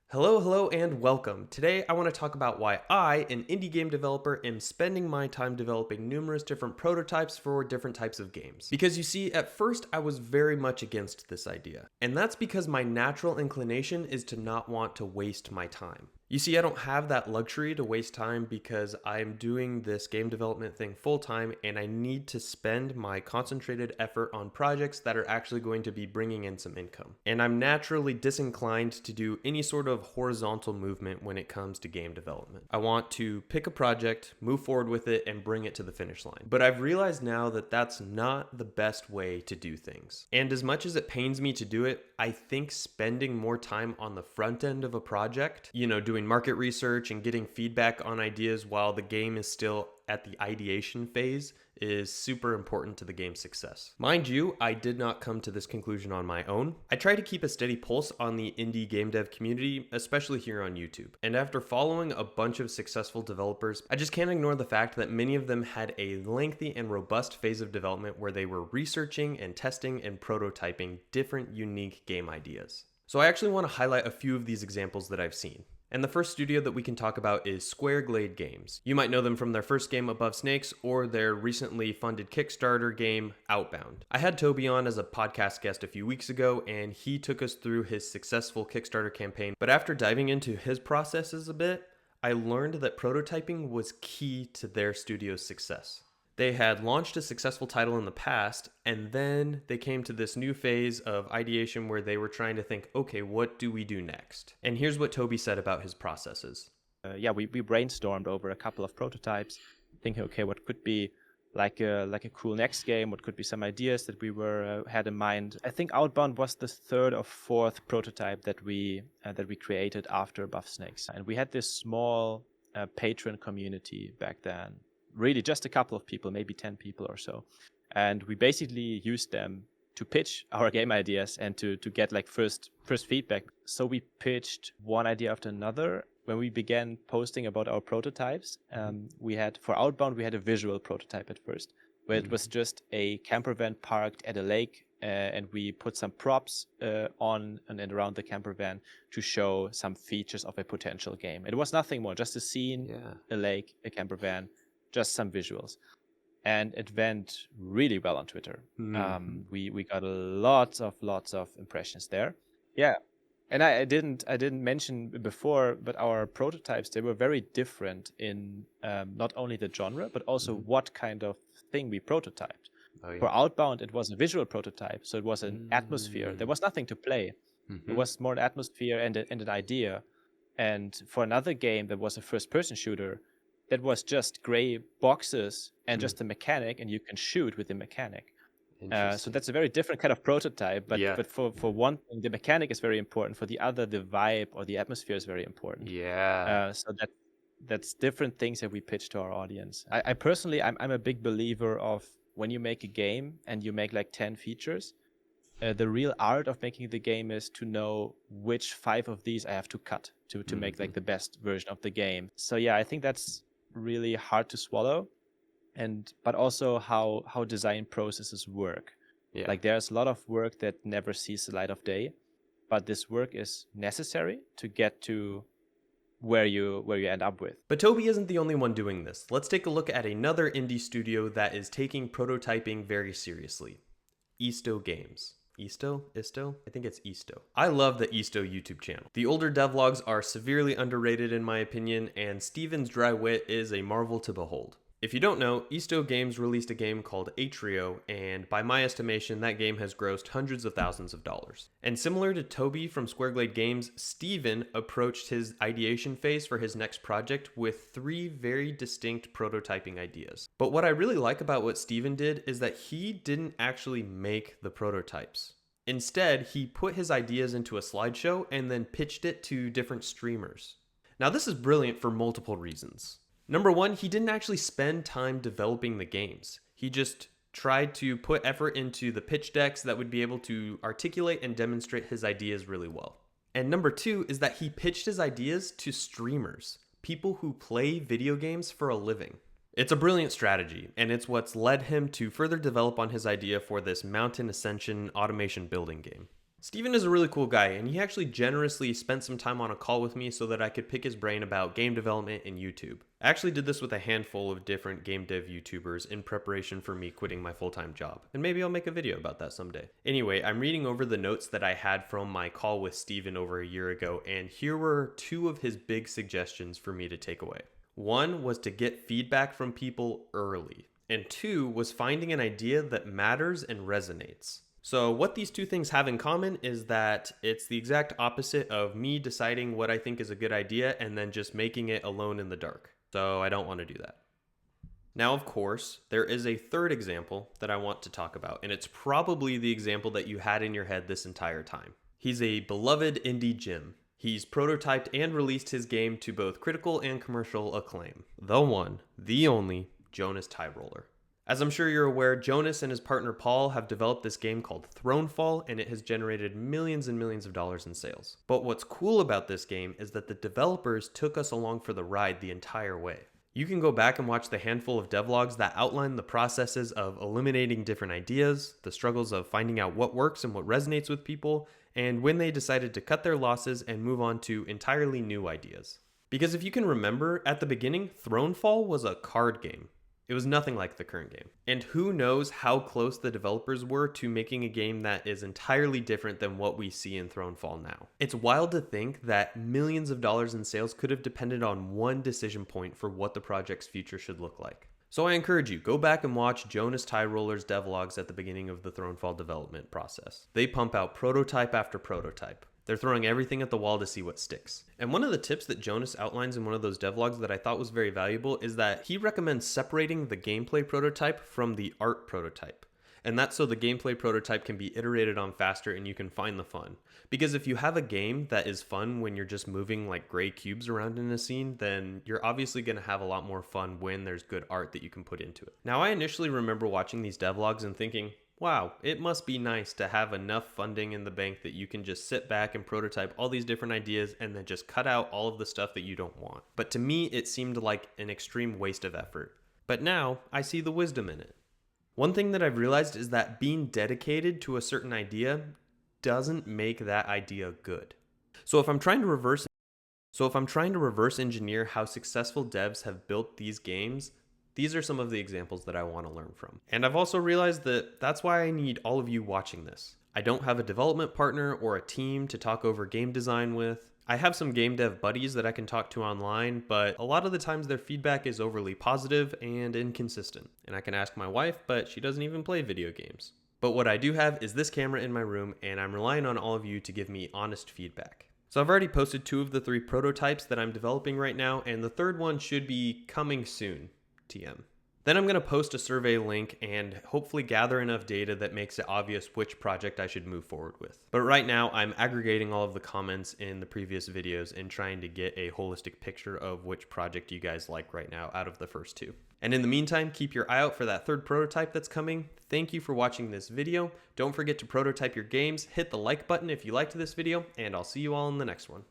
Hello, and welcome. Today, I want to talk about why I, an indie game developer, am spending my time developing numerous different prototypes for different types of games. Because you see, at first, I was very much against this idea. And that's because my natural inclination is to not want to waste my time. You see, I don't have that luxury to waste time because I'm doing this game development thing full time and I need to spend my concentrated effort on projects that are actually going to be bringing in some income. And I'm naturally disinclined to do any sort of horizontal movement when it comes to game development. I want to pick a project, move forward with it, and bring it to the finish line. But I've realized now that that's not the best way to do things. And as much as it pains me to do it, I think spending more time on the front end of a project, doing market research and getting feedback on ideas while the game is still at the ideation phase is super important to the game's success. Mind you, I did not come to this conclusion on my own. I try to keep a steady pulse on the indie game dev community, especially here on YouTube. And after following a bunch of successful developers, I just can't ignore the fact that many of them had a lengthy and robust phase of development where they were researching and testing and prototyping different unique game ideas. So I actually want to highlight a few of these examples that I've seen. And the first studio that we can talk about is Square Glade Games. You might know them from their first game Above Snakes or their recently funded Kickstarter game Outbound. I had Toby on as a podcast guest a few weeks ago and he took us through his successful Kickstarter campaign. But after diving into his processes a bit, I learned that prototyping was key to their studio's success. They had launched a successful title in the past, and then they came to this new phase of ideation where they were trying to think, okay, what do we do next? And here's what Toby said about his processes. We brainstormed over a couple of prototypes, thinking, okay, what could be like a cool next game? What could be some ideas that we had in mind? I think Outbound was the third or fourth prototype that we created after Above Snakes, and we had this small patron community back then. Really just a couple of people, maybe 10 people or so. And we basically used them to pitch our game ideas and to get like first feedback. So we pitched one idea after another. When we began posting about our prototypes, for Outbound, we had a visual prototype at first, where it was just a camper van parked at a lake, and we put some props on and around the camper van to show some features of a potential game. It was nothing more, just a scene, a lake, a camper van, just some visuals, and it went really well on Twitter. We got lots of impressions there. Yeah, and I didn't mention before, but our prototypes, they were very different in not only the genre but also what kind of thing we prototyped. For Outbound, it was a visual prototype, so it was an atmosphere. There was nothing to play. It was more an atmosphere and an idea. And for another game that was a first-person shooter, that was just gray boxes and just a mechanic, and you can shoot with the mechanic. So that's a very different kind of prototype, but for one thing, the mechanic is very important. For the other, the vibe or the atmosphere is very important. So that's different things that we pitch to our audience. I personally, I'm a big believer of when you make a game and you make like 10 features, the real art of making the game is to know which 5 of these I have to cut to make like the best version of the game. So yeah, I think that's really hard to swallow, but also how design processes work. Like there's a lot of work that never sees the light of day, but this work is necessary to get to where you end up with. But Toby isn't the only one doing this. Let's take a look at another indie studio that is taking prototyping very seriously. Isto Games. Isto? I think it's Isto. I love the Isto YouTube channel. The older devlogs are severely underrated in my opinion, and Steven's dry wit is a marvel to behold. If you don't know, Isto Games released a game called Iterating, and by my estimation, that game has grossed hundreds of thousands of dollars. And similar to Toby from Square Glade Games, Steven approached his ideation phase for his next project with 3 very distinct prototyping ideas. But what I really like about what Steven did is that he didn't actually make the prototypes. Instead, he put his ideas into a slideshow and then pitched it to different streamers. Now, this is brilliant for multiple reasons. Number one, he didn't actually spend time developing the games. He just tried to put effort into the pitch decks that would be able to articulate and demonstrate his ideas really well. And number two is that he pitched his ideas to streamers, people who play video games for a living. It's a brilliant strategy, and it's what's led him to further develop on his idea for this mountain ascension automation building game. Steven is a really cool guy, and he actually generously spent some time on a call with me so that I could pick his brain about game development and YouTube. I actually did this with a handful of different game dev YouTubers in preparation for me quitting my full-time job, and maybe I'll make a video about that someday. Anyway, I'm reading over the notes that I had from my call with Steven over a year ago, and here were two of his big suggestions for me to take away. One was to get feedback from people early, and two was finding an idea that matters and resonates. So what these two things have in common is that it's the exact opposite of me deciding what I think is a good idea and then just making it alone in the dark. So I don't want to do that. Now, of course, there is a third example that I want to talk about, and it's probably the example that you had in your head this entire time. He's a beloved indie gem. He's prototyped and released his game to both critical and commercial acclaim. The one, the only, Jonas Tyroller. As I'm sure you're aware, Jonas and his partner Paul have developed this game called Thronefall, and it has generated millions and millions of dollars in sales. But what's cool about this game is that the developers took us along for the ride the entire way. You can go back and watch the handful of devlogs that outline the processes of eliminating different ideas, the struggles of finding out what works and what resonates with people, and when they decided to cut their losses and move on to entirely new ideas. Because if you can remember, at the beginning, Thronefall was a card game. It was nothing like the current game. And who knows how close the developers were to making a game that is entirely different than what we see in Thronefall now. It's wild to think that millions of dollars in sales could have depended on one decision point for what the project's future should look like. So I encourage you, go back and watch Jonas Tyroller's devlogs at the beginning of the Thronefall development process. They pump out prototype after prototype. They're throwing everything at the wall to see what sticks. And one of the tips that Jonas outlines in one of those devlogs that I thought was very valuable is that he recommends separating the gameplay prototype from the art prototype. And that's so the gameplay prototype can be iterated on faster and you can find the fun. Because if you have a game that is fun when you're just moving like gray cubes around in a scene, then you're obviously going to have a lot more fun when there's good art that you can put into it. Now, I initially remember watching these devlogs and thinking, wow, it must be nice to have enough funding in the bank that you can just sit back and prototype all these different ideas and then just cut out all of the stuff that you don't want. But to me, it seemed like an extreme waste of effort. But now, I see the wisdom in it. One thing that I've realized is that being dedicated to a certain idea doesn't make that idea good. So if I'm trying to reverse engineer how successful devs have built these games, these are some of the examples that I want to learn from. And I've also realized that that's why I need all of you watching this. I don't have a development partner or a team to talk over game design with. I have some game dev buddies that I can talk to online, but a lot of the times their feedback is overly positive and inconsistent. And I can ask my wife, but she doesn't even play video games. But what I do have is this camera in my room, and I'm relying on all of you to give me honest feedback. So I've already posted 2 of the 3 prototypes that I'm developing right now, and the third one should be coming soon. TM. Then I'm going to post a survey link and hopefully gather enough data that makes it obvious which project I should move forward with. But right now I'm aggregating all of the comments in the previous videos and trying to get a holistic picture of which project you guys like right now out of the first 2. And in the meantime, keep your eye out for that third prototype that's coming. Thank you for watching this video. Don't forget to prototype your games, hit the like button if you liked this video, and I'll see you all in the next one.